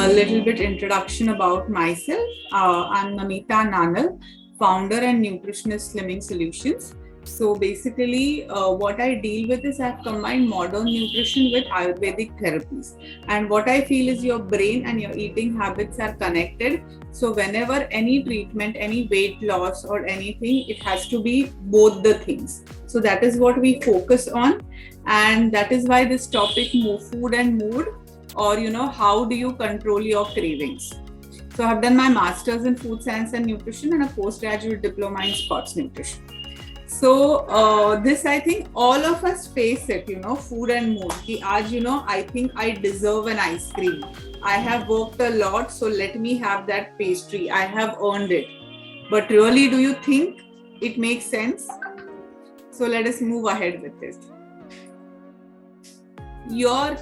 a little bit introduction about myself. I'm Namita Nanal, founder and nutritionist Slimming Solutions. So basically, what I deal with is I've combined modern nutrition with Ayurvedic therapies. And what I feel is your brain and your eating habits are connected. So whenever any treatment, any weight loss or anything, it has to be both the things. So that is what we focus on. And that is why this topic, food and mood, or how do you control your cravings. So I've done my master's in food science and nutrition and a postgraduate diploma in sports nutrition. So this, I think all of us face it, food and mood. I think I deserve an ice cream. I have worked a lot, so let me have that pastry. I have earned it. But really, do you think it makes sense? So let us move ahead with it.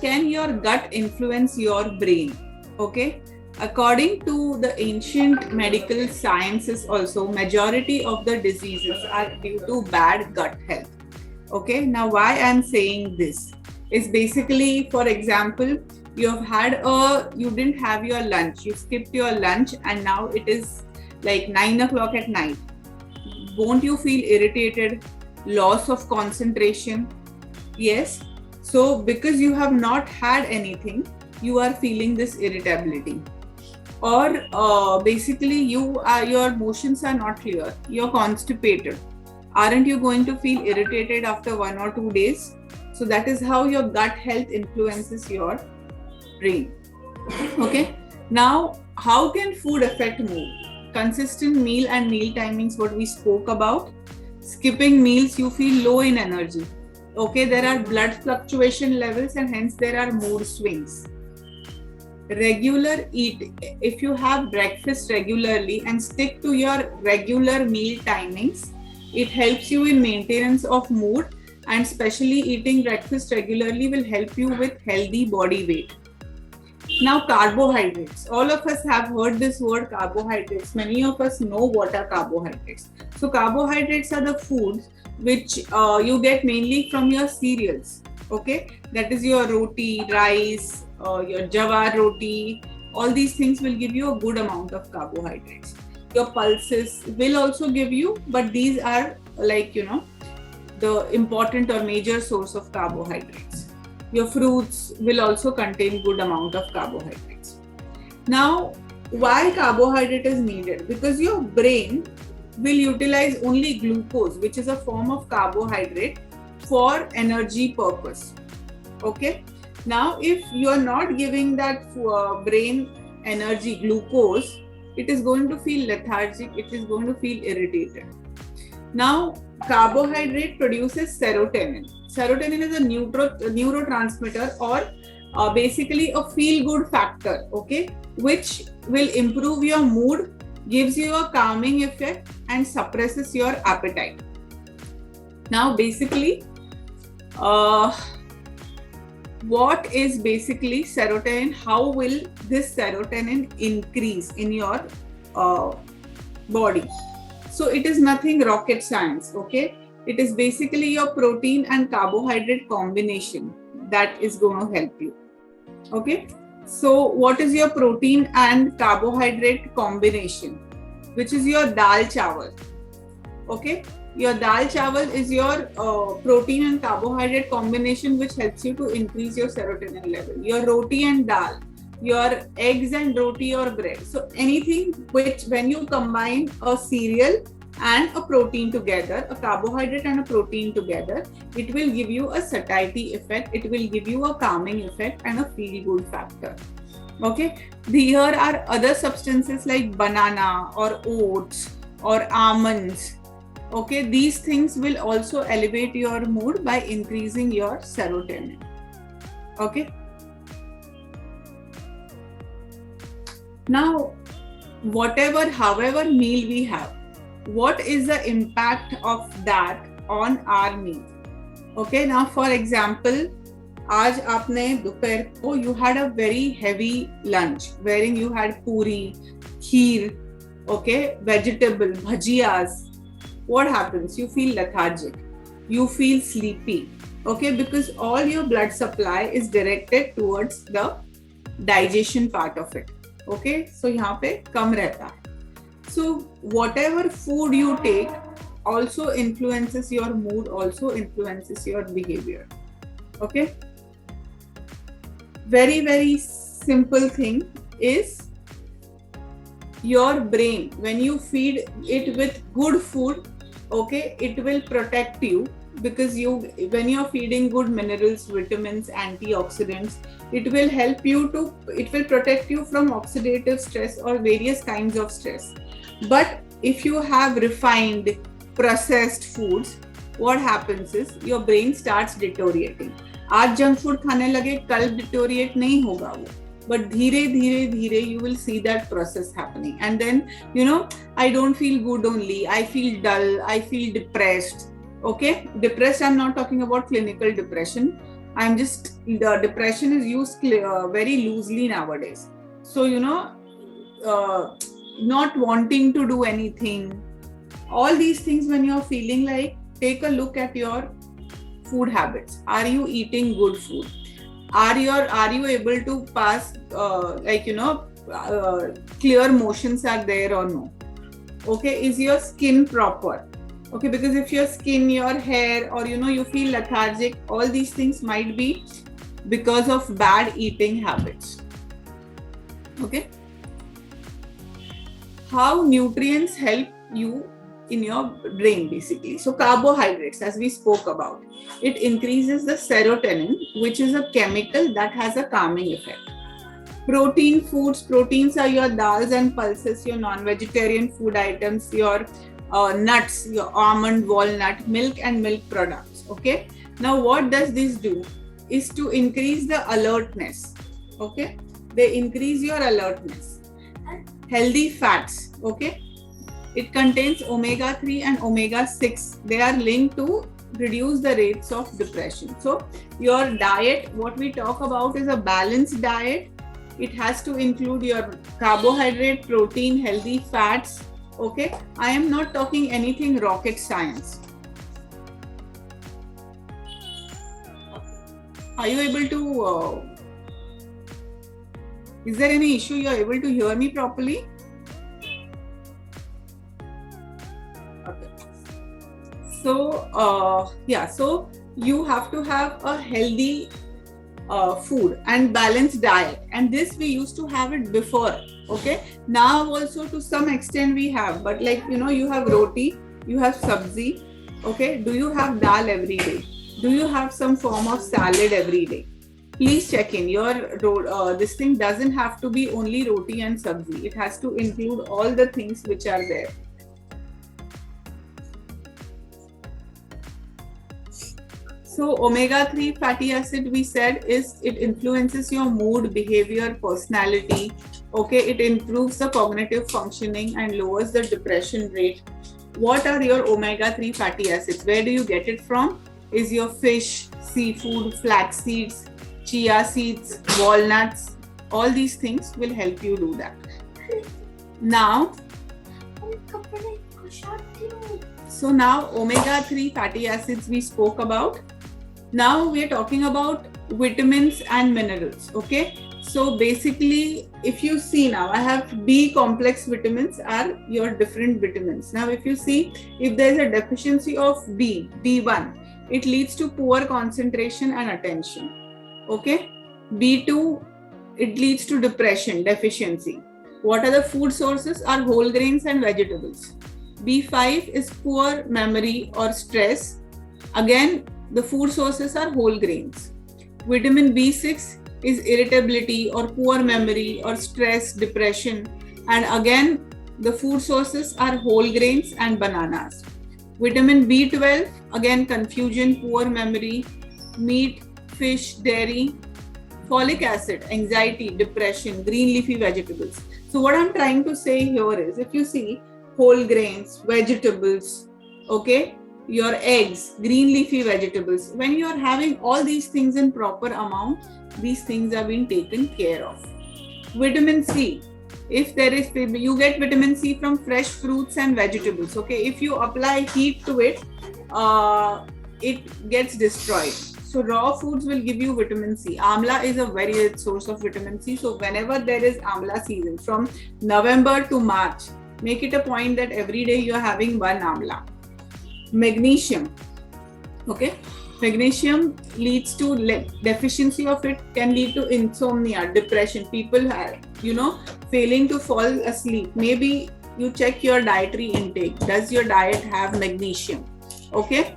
Can your gut influence your brain? Okay. According to the ancient medical sciences also, majority of the diseases are due to bad gut health. Okay. Now, why I'm saying this is basically, for example, you didn't have your lunch, you skipped your lunch and now it is like 9 o'clock at night. Won't you feel irritated? Loss of concentration? Yes. So because you have not had anything, you are feeling this irritability. Or basically your motions are not clear. You're constipated. Aren't you going to feel irritated after 1 or 2 days? So that is how your gut health influences your brain. Okay. Now, how can food affect mood? Consistent meal and meal timings, what we spoke about. Skipping meals, you feel low in energy. Okay, there are blood fluctuation levels and hence there are mood swings. Regular eat. If you have breakfast regularly and stick to your regular meal timings, it helps you in maintenance of mood, and especially eating breakfast regularly will help you with healthy body weight. Now, carbohydrates. All of us have heard this word carbohydrates. Many of us know what are carbohydrates. So carbohydrates are the foods which you get mainly from your cereals. Okay, that is your roti, rice, your jawar roti. All these things will give you a good amount of carbohydrates. Your pulses will also give you, but these are like the important or major source of carbohydrates. Your fruits will also contain good amount of carbohydrates. Now, why carbohydrate is needed? Because your brain will utilize only glucose, which is a form of carbohydrate, for energy purpose. Okay. Now, if you are not giving that brain energy, glucose, it is going to feel lethargic. It is going to feel irritated. Now, carbohydrate produces serotonin. Serotonin is a neurotransmitter or basically a feel-good factor, okay, which will improve your mood, gives you a calming effect and suppresses your appetite. Now, basically, what is basically serotonin? How will this serotonin increase in your body? So it is nothing rocket science, okay? It is basically your protein and carbohydrate combination that is going to help you, okay? So what is your protein and carbohydrate combination? Which is your dal chawal, okay? Your dal chawal is your protein and carbohydrate combination which helps you to increase your serotonin level. Your roti and dal, your eggs and roti or bread. So anything which when you combine a cereal and a protein together, a carbohydrate and a protein together, it will give you a satiety effect. It will give you a calming effect and a feel-good factor. Okay. Here are other substances like banana or oats or almonds. Okay, these things will also elevate your mood by increasing your serotonin. Okay. Now, however meal we have, what is the impact of that on our meal? Okay, now for example, आज आपने दोपहर को you had a very heavy lunch wherein you had puri, kheer, okay, vegetable, bhajiyas. What happens? You feel lethargic, you feel sleepy, okay, because all your blood supply is directed towards the digestion part of it. Okay, so यहाँ पे कम रहता है. So whatever food you take also influences your mood, also influences your behavior. Okay. Very simple thing is your brain, when you feed it with good food, okay, it will protect you, because when you're feeding good minerals, vitamins, antioxidants, it will protect you from oxidative stress or various kinds of stress. But if you have refined, processed foods, what happens is your brain starts deteriorating. आज junk food खाने लगे, कल deteriorate नहीं होगा वो, but धीरे you will see that process happening, and then I don't feel good only, I feel dull, I feel depressed. Okay, depressed, I'm not talking about clinical depression, the depression is used very loosely nowadays. So not wanting to do anything, all these things, when you're feeling like, take a look at your food habits. Are you eating good food? Are you able to pass clear motions are there or no? Okay, is your skin proper? Okay, because if your skin, your hair, or you feel lethargic, all these things might be because of bad eating habits. Okay, how nutrients help you in your brain, basically. So carbohydrates, as we spoke about, it increases the serotonin, which is a chemical that has a calming effect. Protein foods, proteins are your dals and pulses, your non-vegetarian food items, your nuts, your almond, walnut, milk and milk products. Okay, now what does this do is to increase the alertness. Okay, they increase your alertness. Healthy fats, okay, it contains omega-3 and omega-6. They are linked to reduce the rates of depression. So your diet, what we talk about is a balanced diet. It has to include your carbohydrate, protein, healthy fats. Okay, I am not talking anything rocket science. Are you able to, is there any issue? You are able to hear me properly? Okay. So, so you have to have a healthy food and balanced diet, and this we used to have it before. Okay, now also to some extent we have, but you have roti, you have sabzi. Okay, do you have dal every day? Do you have some form of salad every day? Please check in your this thing doesn't have to be only roti and sabzi. It has to include all the things which are there. So omega-3 fatty acid, we said, is it influences your mood, behavior, personality. Okay, it improves the cognitive functioning and lowers the depression rate. What are your omega-3 fatty acids? Where do you get it from? Is your fish, seafood, flax seeds, chia seeds, walnuts. All these things will help you do that. Now, omega-3 fatty acids we spoke about. Now we are talking about vitamins and minerals. Okay, so basically, if you see now, I have B complex vitamins are your different vitamins. Now, if you see, if there is a deficiency of B1, it leads to poor concentration and attention. Okay, B2, it leads to depression, deficiency. What are the food sources? Are whole grains and vegetables. B5 is poor memory or stress. Again, the food sources are whole grains. Vitamin B6 is irritability or poor memory or stress, depression. And again, the food sources are whole grains and bananas. Vitamin B12, again, confusion, poor memory, meat, fish, dairy. Folic acid, anxiety, depression, green leafy vegetables. So what I'm trying to say here is, if you see whole grains, vegetables, okay, your eggs, green leafy vegetables, when you are having all these things in proper amount, these things are being taken care of. Vitamin C, if there is, you get vitamin C from fresh fruits and vegetables. Okay, if you apply heat to it, it gets destroyed. So raw foods will give you vitamin C. Amla is a very rich source of vitamin C. So whenever there is amla season from November to March, make it a point that every day you are having one amla. Magnesium. Okay. Magnesium leads to deficiency of it, can lead to insomnia, depression. People are, failing to fall asleep. Maybe you check your dietary intake. Does your diet have magnesium? Okay.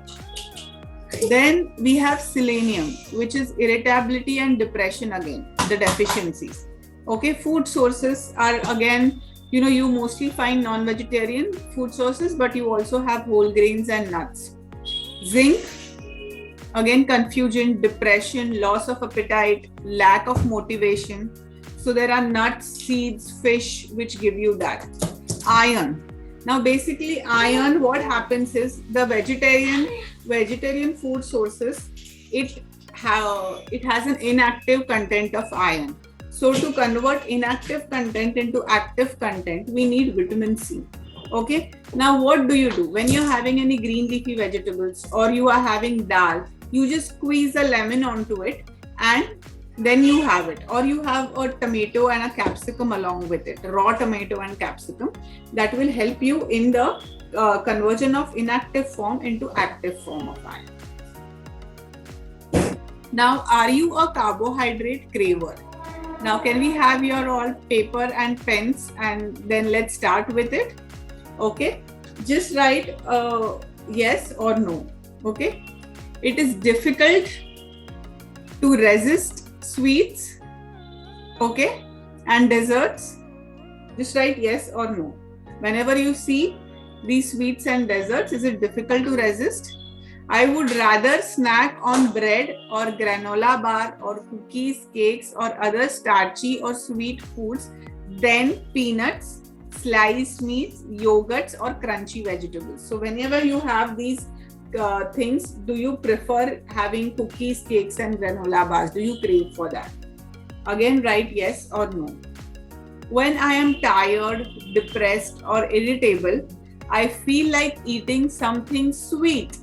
Then we have selenium, which is irritability and depression again, the deficiencies. Okay. Food sources are again, you mostly find non-vegetarian food sources, but you also have whole grains and nuts. Zinc, again, confusion, depression, loss of appetite, lack of motivation. So there are nuts, seeds, fish, which give you that. Iron. Now, basically, iron, what happens is the vegetarian food sources, it has an inactive content of iron. So to convert inactive content into active content, we need vitamin C. Okay. Now, what do you do when you're having any green leafy vegetables or you are having dal? You just squeeze a lemon onto it and then you have it. Or you have a tomato and a capsicum along with it, raw tomato and capsicum. That will help you in the conversion of inactive form into active form of iron. Now, are you a carbohydrate craver? Now, can we have your all paper and pens and then let's start with it? Okay. Just write yes or no. Okay. It is difficult to resist sweets, okay, and desserts. Just write yes or no. Whenever you see these sweets and desserts, is it difficult to resist? I would rather snack on bread or granola bar or cookies, cakes or other starchy or sweet foods than peanuts, sliced meats, yogurts or crunchy vegetables. So whenever you have these things, do you prefer having cookies, cakes and granola bars? Do you crave for that? Again, write yes or no. When I am tired, depressed or irritable, I feel like eating something sweet.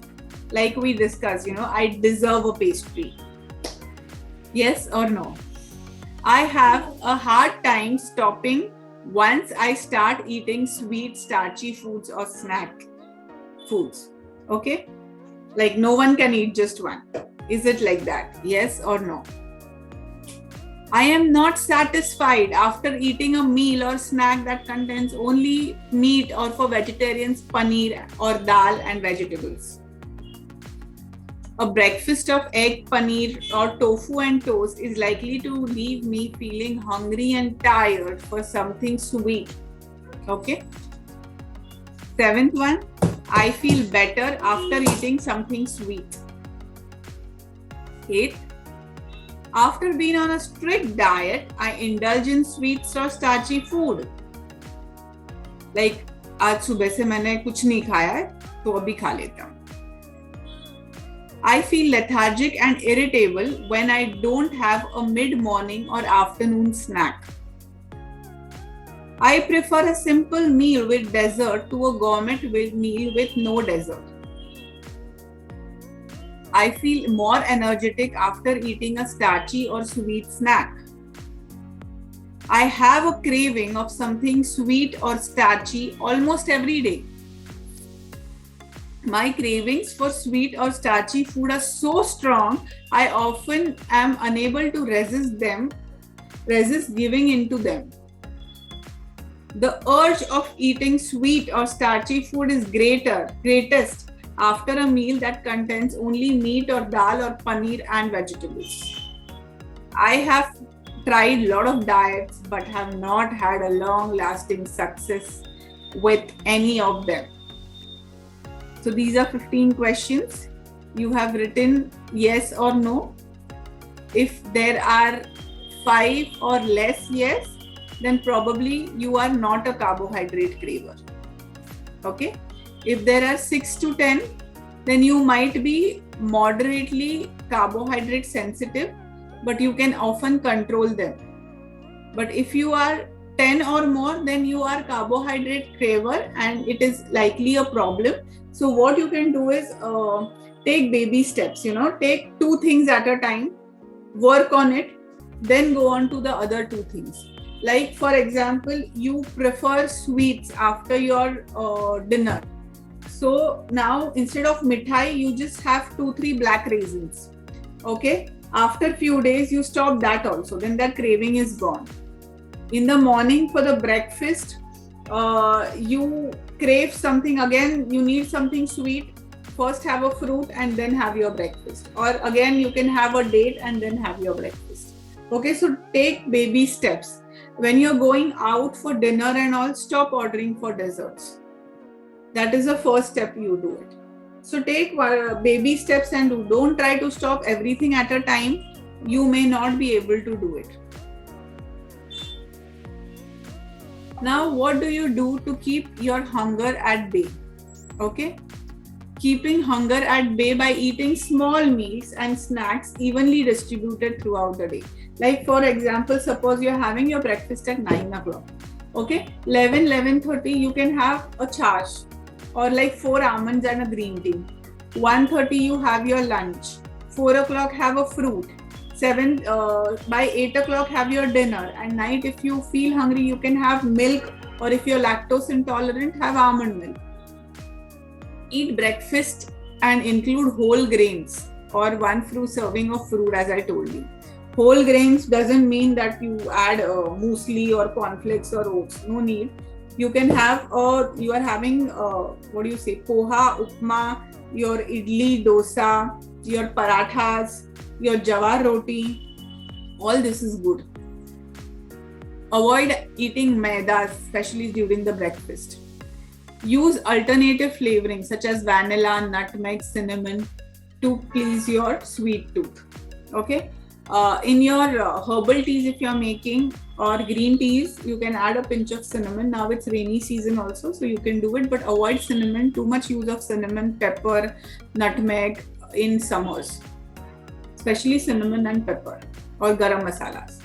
Like we discussed, I deserve a pastry. Yes or no? I have a hard time stopping once I start eating sweet, starchy foods or snack foods. Okay? Like no one can eat just one. Is it like that? Yes or no? I am not satisfied after eating a meal or snack that contains only meat or for vegetarians, paneer or dal and vegetables. A breakfast of egg, paneer or tofu and toast is likely to leave me feeling hungry and tired for something sweet. Okay. 7th one, I feel better after eating something sweet. 8th, after being on a strict diet, I indulge in sweets or starchy food. Like आज सुबह से मैंने कुछ नहीं खाया है, तो अभी खा लेता हूँ. I feel lethargic and irritable when I don't have a mid-morning or afternoon snack. I prefer a simple meal with dessert to a gourmet meal with no dessert. I feel more energetic after eating a starchy or sweet snack. I have a craving of something sweet or starchy almost every day. My cravings for sweet or starchy food are so strong, I often am unable to resist giving into them. The urge of eating sweet or starchy food is greatest after a meal that contains only meat or dal or paneer and vegetables. I have tried a lot of diets but have not had a long-lasting success with any of them. So these are 15 questions. You have written yes or no. If there are 5 or less yes, then probably you are not a carbohydrate craver. Okay. If there are 6 to 10, then you might be moderately carbohydrate sensitive, but you can often control them. But if you are 10 or more, then you are carbohydrate craver and it is likely a problem. So what you can do is take baby steps, take 2 things at a time, work on it, then go on to the other 2 things. Like, for example, you prefer sweets after your dinner. So now instead of mithai, you just have 2-3 black raisins. Okay. After few days, you stop that also. Then that craving is gone. In the morning for the breakfast, you crave something again. You need something sweet. First have a fruit and then have your breakfast. Or again, you can have a date and then have your breakfast. Okay. So take baby steps. When you're going out for dinner and all, stop ordering for desserts. That is the first step you do it. So take baby steps and don't try to stop everything at a time. You may not be able to do it. Now, what do you do to keep your hunger at bay? Okay. Keeping hunger at bay by eating small meals and snacks evenly distributed throughout the day. Like, for example, suppose you're having your breakfast at 9 o'clock. Okay. 11:30, you can have a chash, or like 4 almonds and a green tea. 1:30, you have your lunch. 4 o'clock, have a fruit. By 8 o'clock, have your dinner. And night, if you feel hungry, you can have milk, or if you're lactose intolerant, have almond milk. Eat breakfast and include whole grains, or 1 fruit serving of fruit, as I told you. Whole grains doesn't mean that you add muesli or cornflakes or oats. No need. You can have, you are having, poha, upma, your idli, dosa, your parathas, your jawar roti. All this is good. Avoid eating maidas, especially during the breakfast. Use alternative flavoring such as vanilla, nutmeg, cinnamon to please your sweet tooth. Okay. In your herbal teas, if you're making, or green teas, you can add a pinch of cinnamon. Now it's rainy season also, so you can do it, but avoid cinnamon. Too much use of cinnamon, pepper, nutmeg in summers, especially cinnamon and pepper, or garam masalas.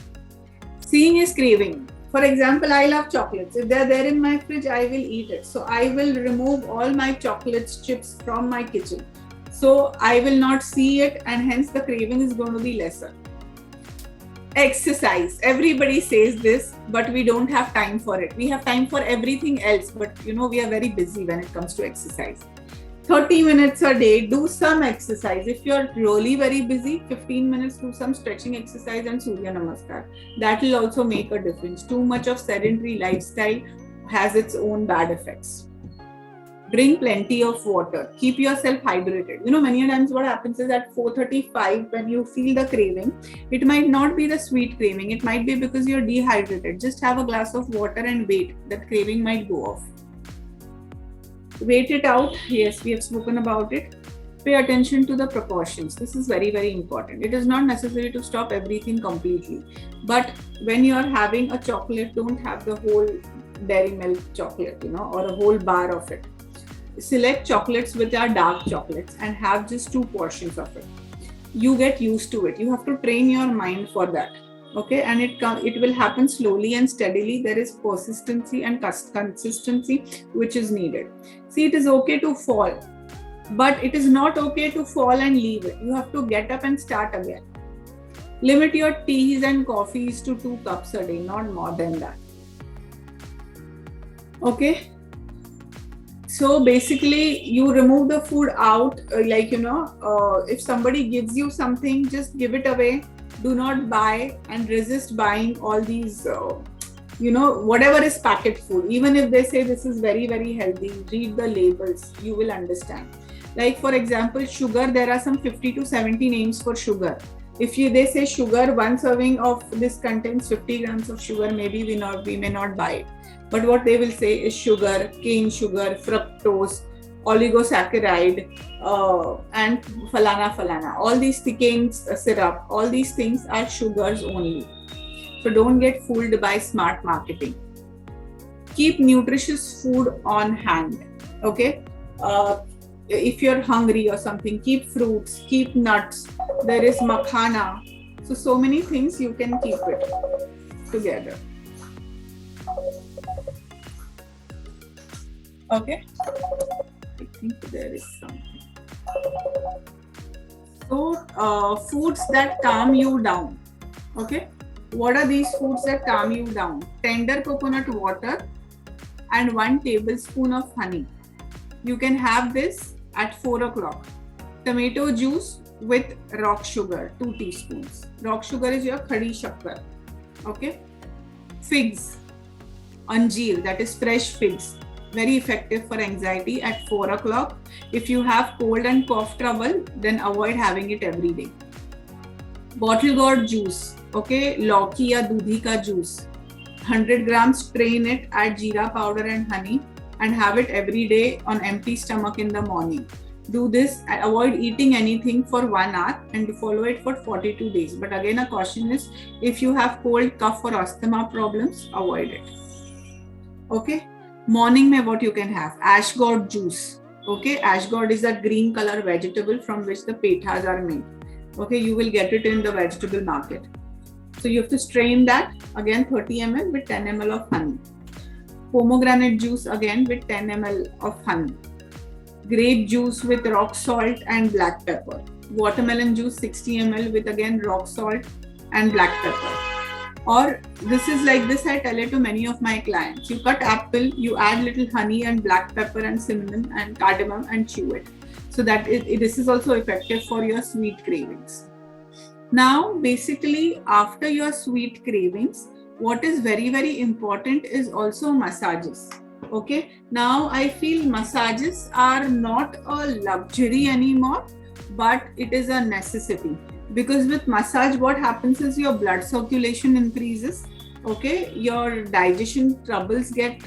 Seeing is craving. For example, I love chocolates. If they're there in my fridge, I will eat it. So I will remove all my chocolates, chips from my kitchen. So I will not see it, and hence the craving is going to be lesser. Exercise. Everybody says this, but we don't have time for it. We have time for everything else, but we are very busy when it comes to exercise. 30 minutes a day, do some exercise. If you're really very busy, 15 minutes, do some stretching exercise and Surya Namaskar. That will also make a difference. Too much of sedentary lifestyle has its own bad effects. Drink plenty of water. Keep yourself hydrated. Many times what happens is at 4:35, when you feel the craving, it might not be the sweet craving. It might be because you're dehydrated. Just have a glass of water and wait. That craving might go off. Wait it out. Yes, we have spoken about it. Pay attention to the precautions. This is very, very important. It is not necessary to stop everything completely. But when you are having a chocolate, don't have the whole dairy milk chocolate, or a whole bar of it. Select chocolates which are dark chocolates and have just 2 portions of it. You get used to it. You have to train your mind for that. Okay, and it will happen slowly and steadily. There is persistency and consistency which is needed. See, it is okay to fall, but it is not okay to fall and leave it. You have to get up and start again. Limit your teas and coffees to 2 cups a day, not more than that. Okay. So basically, you remove the food out, if somebody gives you something, just give it away. Do not buy, and resist buying all these, whatever is packet food. Even if they say this is very, very healthy, read the labels, you will understand. Like, for example, sugar, there are some 50 to 70 names for sugar. If they say sugar, 1 serving of this contains 50 grams of sugar, maybe we may not buy it. But what they will say is sugar, cane sugar, fructose, oligosaccharide, and falana. All these thickened syrup, all these things are sugars only. So don't get fooled by smart marketing. Keep nutritious food on hand. Okay. If you're hungry or something, keep fruits, keep nuts. There is makhana. So many things you can keep it together. Okay. I think there is something. So, foods that calm you down. Okay. What are these foods that calm you down? Tender coconut water and 1 tablespoon of honey. You can have this at 4 o'clock. Tomato juice with rock sugar, 2 teaspoons. Rock sugar is your khadi shakkar. Okay. Figs, anjeer, that is fresh figs. Very effective for anxiety at 4 o'clock. If you have cold and cough trouble, then avoid having it every day. Bottle gourd juice, okay, लौकी या दूधी का juice. 100 grams, strain it, add jeera powder and honey, and have it every day on empty stomach in the morning. Do this, avoid eating anything for 1 hour and follow it for 42 days. But again, a caution is if you have cold, cough or asthma problems, avoid it. Okay. Morning mein what you can have? Ash gourd juice. Okay. Ash gourd is a green color vegetable from which the pethas are made. Okay. You will get it in the vegetable market. So you have to strain that again 30 ml with 10 ml of honey. Pomegranate juice again with 10 ml of honey. Grape juice with rock salt and black pepper. Watermelon juice 60 ml with again rock salt and black pepper. Or this is like this, I tell it to many of my clients. You cut apple, you add little honey and black pepper and cinnamon and cardamom and chew it. So that this is also effective for your sweet cravings. Now, basically, after your sweet cravings, what is very, very important is also massages. Okay. Now, I feel massages are not a luxury anymore, but it is a necessity. Because with massage, what happens is your blood circulation increases. Okay. Your digestion troubles get,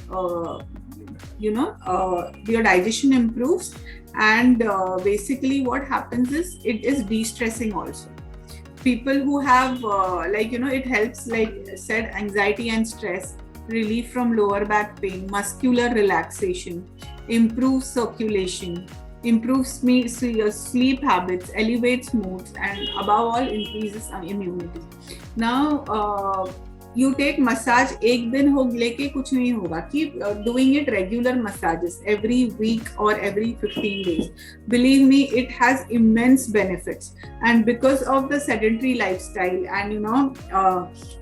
your digestion improves. And basically, what happens is it is de-stressing also. People who have it helps, like said, anxiety and stress, relief from lower back pain, muscular relaxation, improves circulation, improves sleep habits, elevates moods, and above all increases immunity. Now you take massage, एक दिन हो लेके कुछ नहीं होगा. Keep doing it regular massages every week or every 15 days. Believe me, it has immense benefits. And because of the sedentary lifestyle and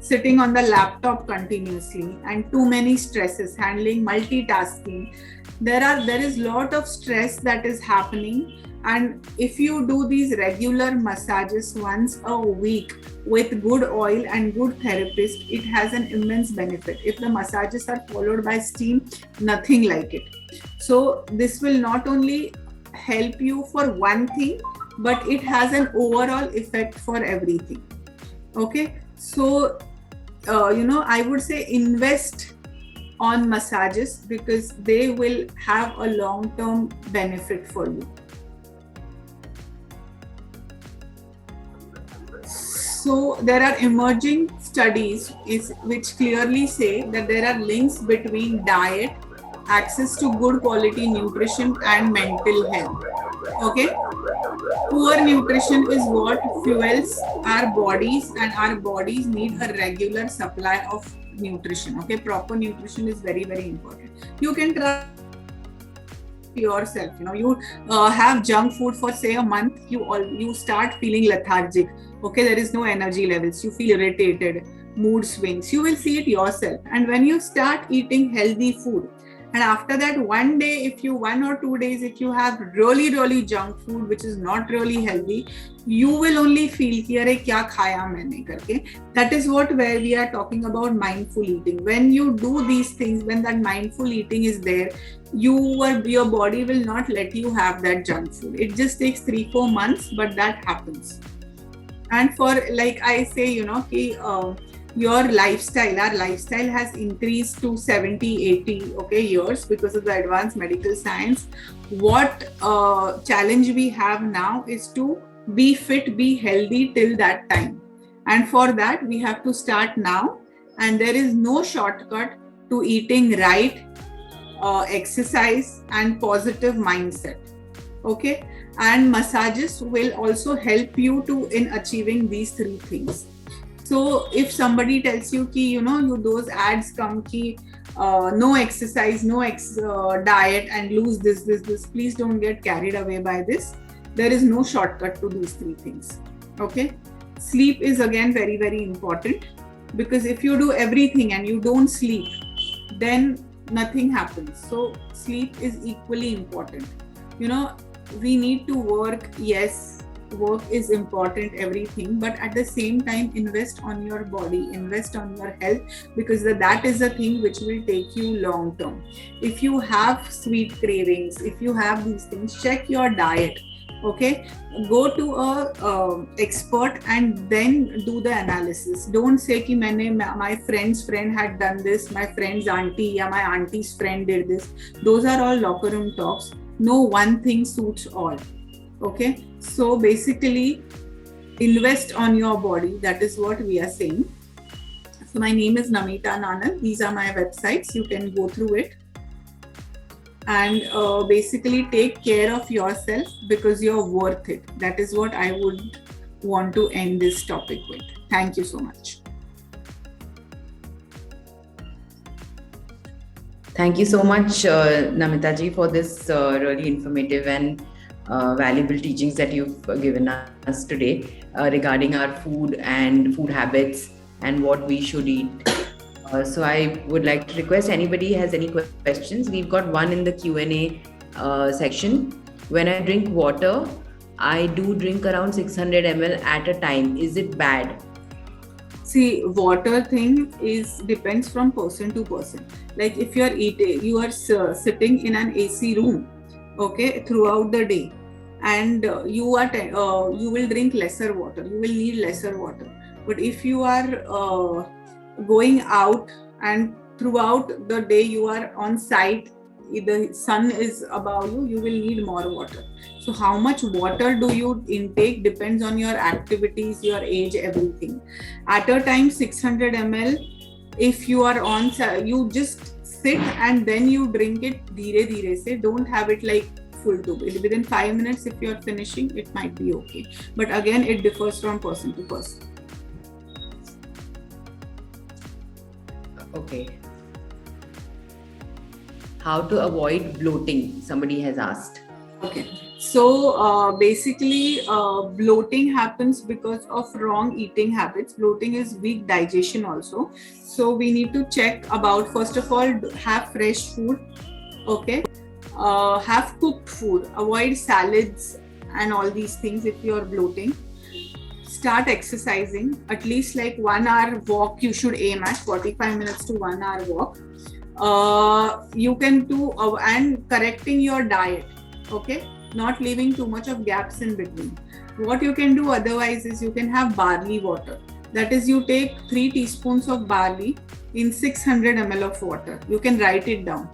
sitting on the laptop continuously and too many stresses, handling multitasking, there is lot of stress that is happening. And if you do these regular massages once a week with good oil and good therapist, it has an immense benefit. If the massages are followed by steam, nothing like it. So this will not only help you for one thing, but it has an overall effect for everything. Okay. So, I would say invest on massages because they will have a long-term benefit for you. So there are emerging studies which clearly say that there are links between diet, access to good quality nutrition, and mental health. Okay. Poor nutrition is what fuels our bodies, and our bodies need a regular supply of nutrition. Okay. Proper nutrition is very, very important. You can try yourself. You have junk food for say a month, you start feeling lethargic. Okay, there is no energy levels, you feel irritated, mood swings, you will see it yourself. And when you start eating healthy food, and after that 1 day, 1 or 2 days, if you have really, really junk food which is not really healthy, you will only feel ki are kya khaya maine karke. That is where we are talking about mindful eating. When you do these things, when that mindful eating is there, your body will not let you have that junk food. It just takes 3-4 months, but that happens. And for, like I say, your lifestyle, our lifestyle has increased to 70-80 years because of the advanced medical science. What challenge we have now is to be fit, be healthy till that time. And for that, we have to start now. And there is no shortcut to eating right, exercise, and positive mindset. Okay. And massages will also help you in achieving these 3 things. So if somebody tells you ki, those ads come ki, no exercise, no diet and lose this, please don't get carried away by this. There is no shortcut to these three things. Okay. Sleep is again very, very important, because if you do everything and you don't sleep, then nothing happens. So sleep is equally important. We need to work. Yes, work is important, everything, but at the same time, invest on your body, invest on your health, because that is the thing which will take you long term. If you have sweet cravings, if you have these things, check your diet. Okay, go to a expert and then do the analysis. Don't say ki my friend's friend had done this, my friend's auntie or my auntie's friend did this. Those are all locker room talks. No one thing suits all. Okay, so basically invest on your body. That is what we are saying. So my name is Namita Nanal. These are my websites. You can go through it. And basically take care of yourself, because you're worth it. That is what I would want to end this topic with. Thank you so much. Thank you so much, Namita ji, for this really informative and valuable teachings that you've given us today regarding our food and food habits and what we should eat. So I would like to request anybody has any questions. We've got one in the Q&A section. When I drink water, I do drink around 600 ml at a time. Is it bad? See, water thing depends from person to person. Like if you are sitting in an AC room, okay, throughout the day, and you will drink lesser water. You will need lesser water. But if you are going out and throughout the day you are on site, the sun is above you, you will need more water. So how much water do you intake depends on your activities, your age, everything. At a time, 600 ml. If you are on, you just sit and then you drink it dheere dheere se. Don't have it like full to. Within 5 minutes, if you are finishing, it might be okay. But again, it differs from person to person. Okay. How to avoid bloating? Somebody has asked. Okay. So basically, bloating happens because of wrong eating habits. Bloating is weak digestion also. So we need to check about, first of all, have fresh food. Okay. Have cooked food. Avoid salads and all these things if you are bloating. Start exercising. At least like 1 hour walk you should aim at, 45 minutes to 1 hour walk. You can do and correcting your diet. Okay, not leaving too much of gaps in between. What you can do otherwise is you can have barley water. That is, you take 3 teaspoons of barley in 600 ml of water. You can write it down.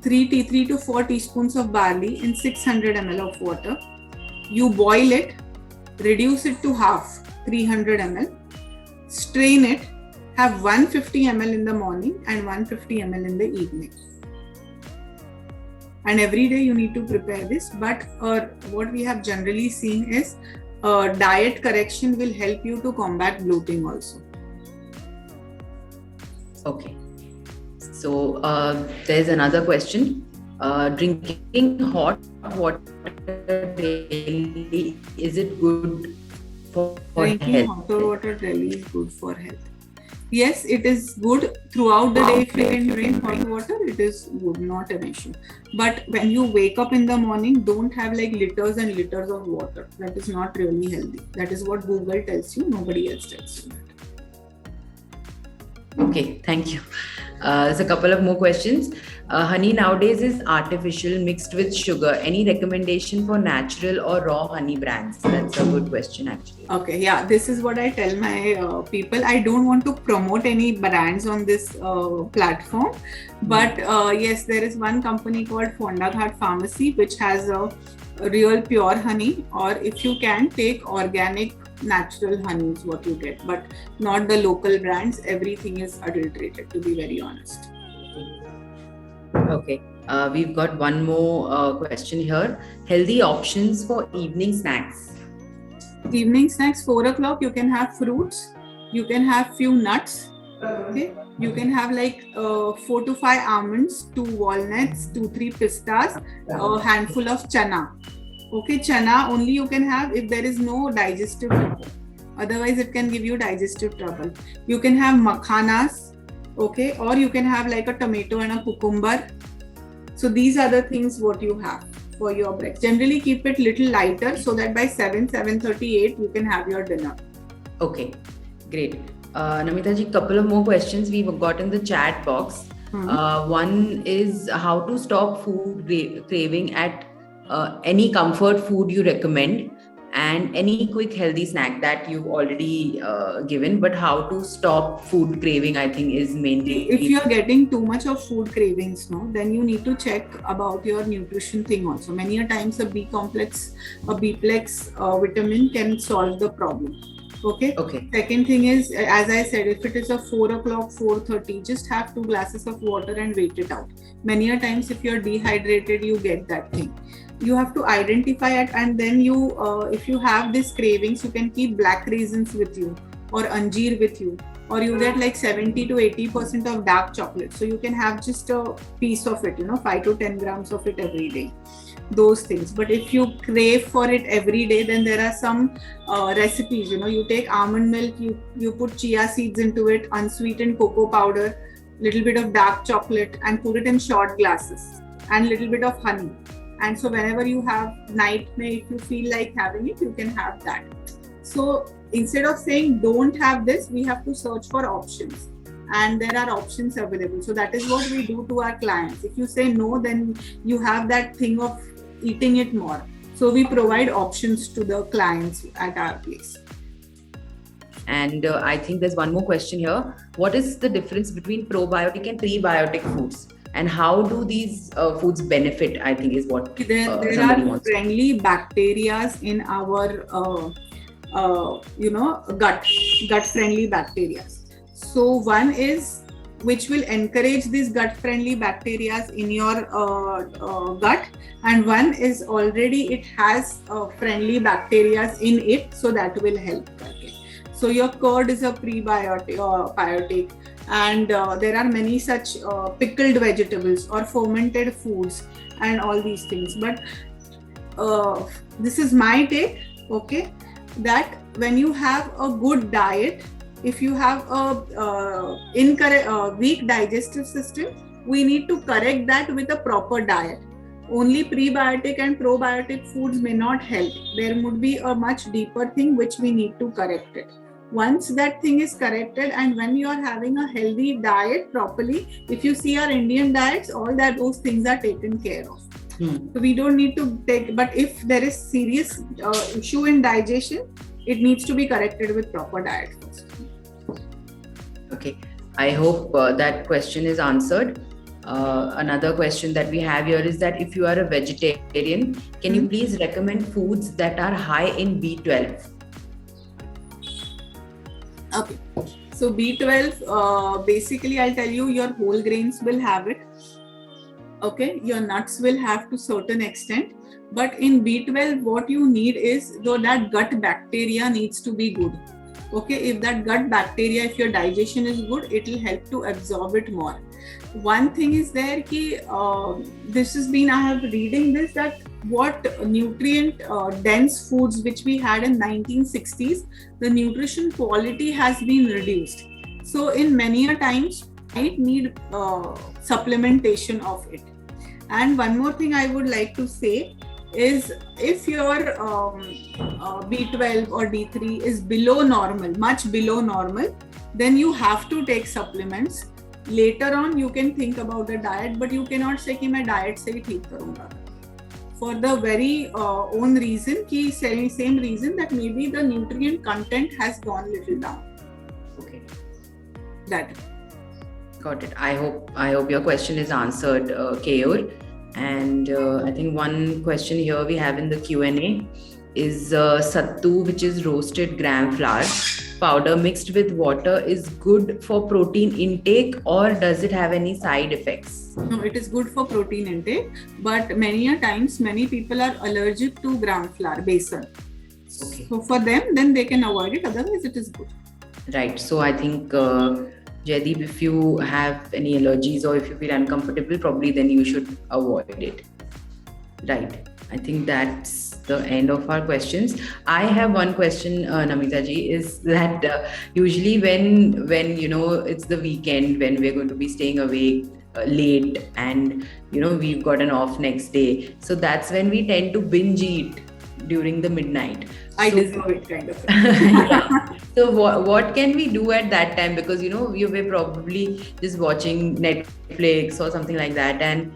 3 to 4 teaspoons of barley in 600 ml of water. You boil it, reduce it to half, 300 ml. Strain it. Have 150 ml in the morning and 150 ml in the evening. And every day you need to prepare this. But what we have generally seen is diet correction will help you to combat bloating also. Okay. So there's another question. Drinking hot water daily, is it good for Drinking health? hot water daily is good for health. Yes, it is good throughout the day. If you can drink hot water, it is good, not an issue. But when you wake up in the morning, don't have like liters and liters of water. That is not really healthy. That is what Google tells you. Nobody else tells you that. Okay, thank you. There's a couple of more questions. Honey nowadays is artificial mixed with sugar. Any recommendation for natural or raw honey brands? That's a good question actually. Okay, yeah, this is what I tell my people. I don't want to promote any brands on this platform, but yes, there is one company called Fondaghat Pharmacy which has a real pure honey, or if you can take organic natural honey is what you get, but not the local brands. Everything is adulterated, to be very honest. Okay, we've got one more question here. Healthy options for evening snacks. Evening snacks, 4 o'clock, you can have fruits, you can have few nuts. Okay, you can have like 4 to 5 almonds, 2 walnuts, 2-3 pistas, a handful of chana. Okay, chana only you can have if there is no digestive trouble. Otherwise, it can give you digestive trouble. You can have makhanas, okay, or you can have like a tomato and a cucumber. So these are the things what you have for your breakfast. Generally, keep it little lighter so that by 7:38 you can have your dinner. Okay, great. Namita ji, couple of more questions we've got in the chat box. One is how to stop food craving at any comfort food you recommend, and any quick healthy snack that you've already given, but how to stop food craving, I think, is mainly. If you're getting too much of food cravings, no, then you need to check about your nutrition thing also. Many a times a B complex, a B-plex vitamin can solve the problem. Okay. Second thing is, as I said, if it is a 4 o'clock, 4:30, just have 2 glasses of water and wait it out. Many a times, if you're dehydrated, you get that thing. You have to identify it, and then you, if you have these cravings, you can keep black raisins with you or anjeer with you, or you get like 70 to 80% of dark chocolate. So you can have just a piece of it, 5 to 10 grams of it every day. Those things. But if you crave for it every day, then there are some recipes. You take almond milk, you put chia seeds into it, unsweetened cocoa powder, little bit of dark chocolate, and put it in short glasses, and little bit of honey. And so whenever you have night, if you feel like having it, you can have that. So instead of saying don't have this, we have to search for options, and there are options available. So that is what we do to our clients. If you say no, then you have that thing of eating it more. So we provide options to the clients at our place. And I think there's one more question here. What is the difference between probiotic and prebiotic foods? And how do these foods benefit, I think, is what there are friendly bacteria in our gut friendly bacteria. So one is which will encourage these gut friendly bacteria in your gut, and one is already it has friendly bacteria in it, so that will help. Okay. So your curd is a prebiotic, and there are many such pickled vegetables or fermented foods and all these things. But this is my take, okay, that when you have a good diet, if you have a weak digestive system, we need to correct that with a proper diet. Only prebiotic and probiotic foods may not help. There would be a much deeper thing which we need to correct it. Once that thing is corrected, and when you are having a healthy diet properly, if you see our Indian diets, all those things are taken care of. So we don't need to take, but if there is serious issue in digestion, it needs to be corrected with proper diet first. Okay, I hope that question is answered. Another question that we have here is that if you are a vegetarian, can you please recommend foods that are high in B12? Okay, so B12, basically I'll tell you, your whole grains will have it. Okay, your nuts will have to certain extent, but in B12 what you need is that gut bacteria needs to be good. Okay, if that gut bacteria, if your digestion is good, it will help to absorb it more. One thing is there this has been, I have reading this, that what nutrient dense foods which we had in 1960s, the nutrition quality has been reduced. So in many a times might need supplementation of it. And one more thing I would like to say is, if your B12 or D3 is below normal, much below normal, then you have to take supplements. Later on you can think about the diet, but you cannot say कि मैं diet से ही ठीक करूँगा. For the very own reason, same reason that maybe the nutrient content has gone little down. Okay. That. Got it. I hope your question is answered, Keyur. And I think one question here we have in the Q&A is sattu, which is roasted gram flour powder mixed with water, is good for protein intake, or does it have any side effects? No, it is good for protein intake, but many a times many people are allergic to gram flour, besan. Okay. So for them, then they can avoid it. Otherwise, it is good. Right. So I think Jaideep, if you have any allergies or if you feel uncomfortable, probably then you should avoid it. Right. I think that's the end of our questions. I have one question, Namita ji, is that usually when it's the weekend, when we're going to be staying awake late, and we've got an off next day, so that's when we tend to binge eat during the midnight. I So- deserve it, kind of. yeah. So what can we do at that time? Because we were probably just watching Netflix or something like that, and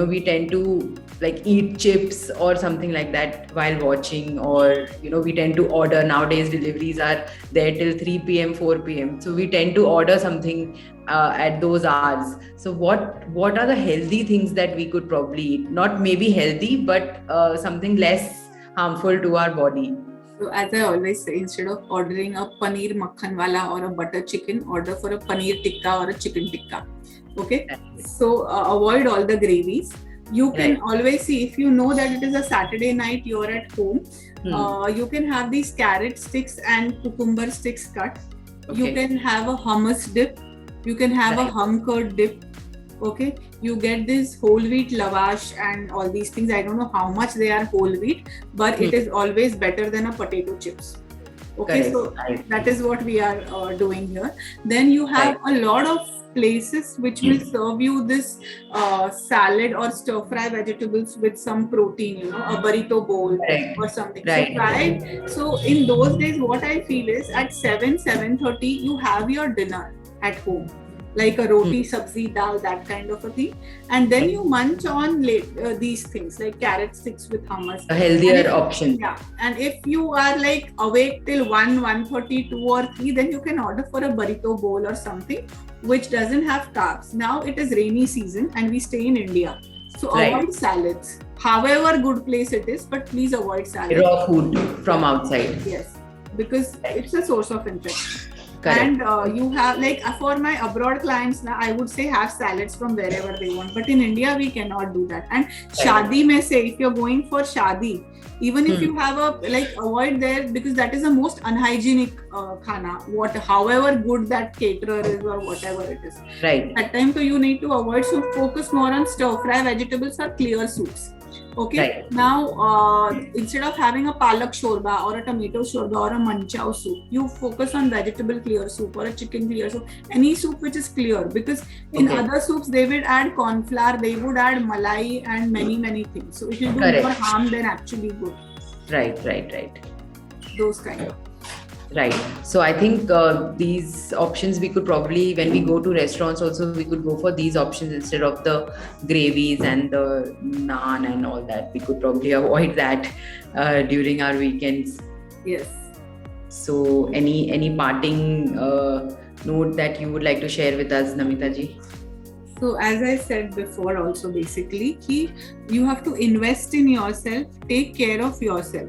we tend to like eat chips or something like that while watching, or we tend to order. Nowadays deliveries are there till 3 p.m., 4 p.m. So we tend to order something at those hours. So what are the healthy things that we could probably eat? Not maybe healthy, but something less harmful to our body. So as I always say, instead of ordering a paneer makhan wala or a butter chicken, order for a paneer tikka or a chicken tikka. Okay. So avoid all the gravies. You can always see, if you know that it is a Saturday night, you're at home, you can have these carrot sticks and cucumber sticks cut. Okay. You can have a hummus dip. You can have a hum curd dip. Okay, you get this whole wheat lavash and all these things. I don't know how much they are whole wheat, but it is always better than a potato chips. Okay, so that is what we are doing here. Then you have a lot of places which will serve you this salad or stir fry vegetables with some protein, a burrito bowl or something. So in those days, what I feel is at 7:30, you have your dinner at home, like a roti, sabzi, dal, that kind of a thing. And then you munch on these things like carrot sticks with hummus. A healthier option. Yeah. And if you are like awake till 1:30, 2 or 3, then you can order for a burrito bowl or something which doesn't have carbs. Now it is rainy season and we stay in India. So avoid salads. However good place it is, but please avoid salads. Raw food from outside. Yes. Because it's a source of infection. Correct. And you have, like, for my abroad clients now, I would say have salads from wherever they want, but in India we cannot do that. And shadi may say, if you're going for shadi, even if you have avoid there, because that is the most unhygienic khana, however good that caterer is or whatever it is. Right. At time, so you need to avoid. So focus more on stir fry vegetables or clear soups. Okay. Now, instead of having a palak shorba or a tomato shorba or a manchao soup, you focus on vegetable clear soup or a chicken clear soup, any soup which is clear, because in other soups they would add corn flour, they would add malai and many things. So if you do more harm than actually good. Right. Those kind of. Right. So I think these options we could probably, when we go to restaurants also, we could go for these options instead of the gravies and the naan and all that. We could probably avoid that during our weekends. Yes. So any parting note that you would like to share with us, Namita ji? So as I said before also, basically, you have to invest in yourself, take care of yourself.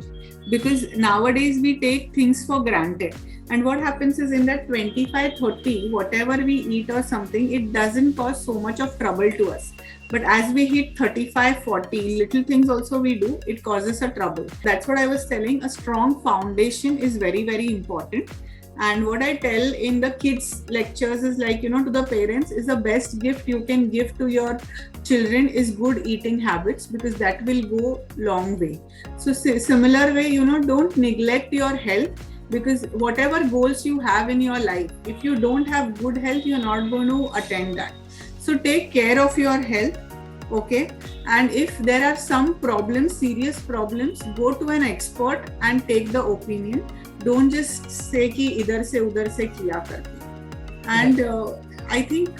Because nowadays we take things for granted, and what happens is in that 25-30, whatever we eat or something, it doesn't cause so much of trouble to us. But as we hit 35-40, little things also we do, it causes a trouble. That's what I was telling. A strong foundation is very, very important. And what I tell in the kids lectures is like, to the parents, is the best gift you can give to your children is good eating habits, because that will go long way. So similar way, don't neglect your health, because whatever goals you have in your life, if you don't have good health, you're not going to attain that. So take care of your health. Okay. And if there are some problems, serious problems, go to an expert and take the opinion. Don't just say ki idhar se udhar se kiya karke. And I think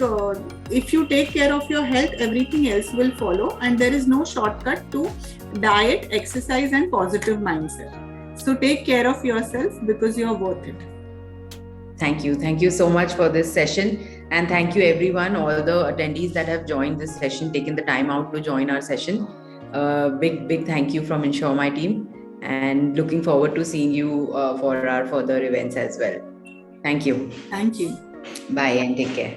if you take care of your health, everything else will follow, and there is no shortcut to diet, exercise and positive mindset. So take care of yourself, because you're worth it. Thank you so much for this session, and thank you everyone, all the attendees that have joined this session, taken the time out to join our session. Big thank you from Ensure My team, and looking forward to seeing you for our further events as well. Thank you. Thank you. Bye and take care.